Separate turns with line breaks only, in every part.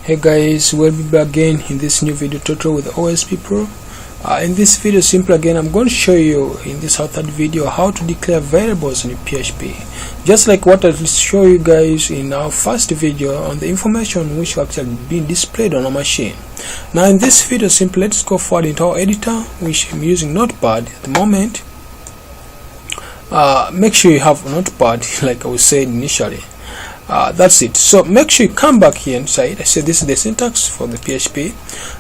Hey guys, we'll be back again in this new video tutorial with OSP Pro. In this video, simply again, I'm going to show you in this third video how to declare variables in PHP. Just like what I show you guys in our first video on the information which actually being displayed on our machine. Now in this video, simply let's go forward into our editor, which I'm using Notepad at the moment. Make sure you have Notepad like I was saying initially. That's it. So make sure you come back here inside. I said this is the syntax for the PHP.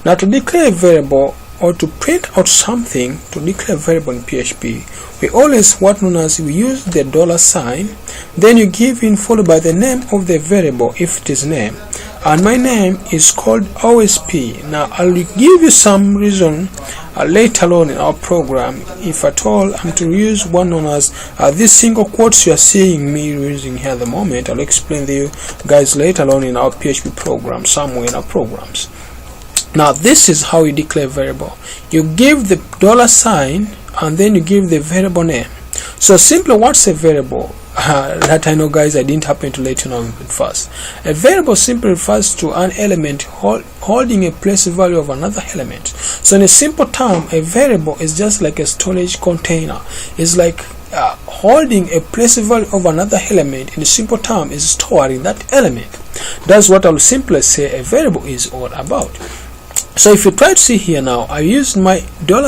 Now to declare a variable or to print out something, to declare a variable in PHP, we always what known as we use the $sign, then you give in followed by the name of the variable if it is name, and my name is called OSP. Now I'll give you some reason later on in our program if at all I'm to use one known as these single quotes you are seeing me using here at the moment. I'll explain to you guys later on in our PHP program, somewhere in our programs. Now this is how you declare variable. You give the $sign and then you give the variable name. So simply, what's a variable? That I know guys, I didn't happen to let you know it first. A variable simply refers to an element holding a place value of another element. So in a simple term, a variable is just like a storage container. It's like holding a place value of another element. In a simple term, is storing that element. That's what I'll simply say a variable is all about. So if you try to see here now, I used my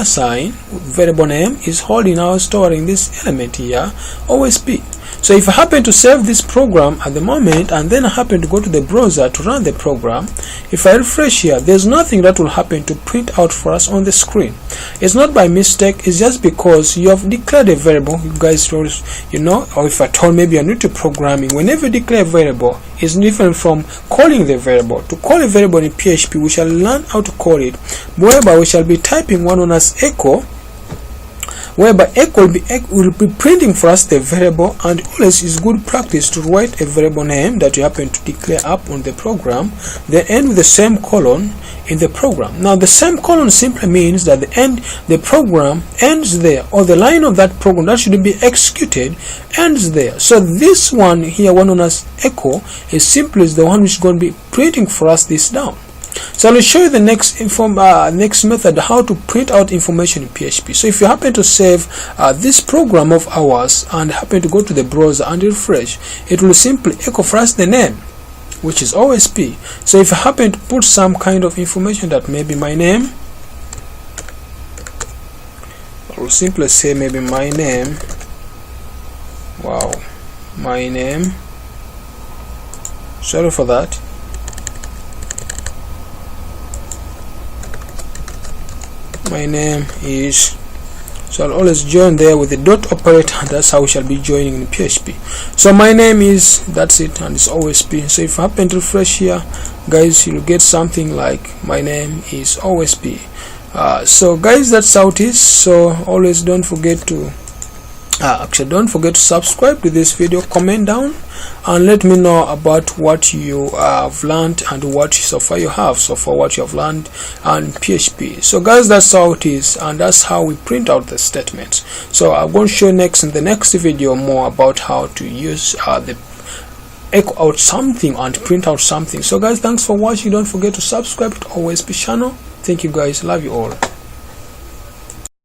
$sign, variable name is holding now storing this element here, OSP. So if I happen to save this program at the moment and then I happen to go to the browser to run the program, if I refresh here, there's nothing that will happen to print out for us on the screen. It's not by mistake, it's just because you have declared a variable. You guys, you know, or if at all maybe you're new to programming, whenever you declare a variable, it's different from calling the variable. To call a variable in PHP, we shall learn how to call it, whereby we shall be typing one known as echo, whereby echo will be printing for us the variable, and always is good practice to write a variable name that you happen to declare up on the program, then end with the same colon in the program. Now the same colon simply means that the program ends there, or the line of that program that should be executed ends there. So this one here, one known as echo, is simply the one which is going to be printing for us this down. So I'll show you the next method how to print out information in PHP. So if you happen to save this program of ours and happen to go to the browser and refresh, it will simply echo for us the name, which is OSP. So if I happen to put some kind of information that may be my name, I will simply say maybe my name. Wow, my name. Sorry for that. My name is, so I'll always join there with the dot operator. That's how we shall be joining in PHP. So my name is, that's it, and it's OSP. So if I happen to refresh here, guys, you'll get something like my name is OSP. So guys, that's how it is. So always don't forget to don't forget to subscribe to this video, comment down and let me know about what you have learned and what so far you have what you have learned on PHP. So guys, that's how it is, and that's how we print out the statements. So I'm going to show you next in the next video more about how to use the echo out something and print out something. So guys, thanks for watching. Don't forget to subscribe to OSP channel. Thank you guys, love you all.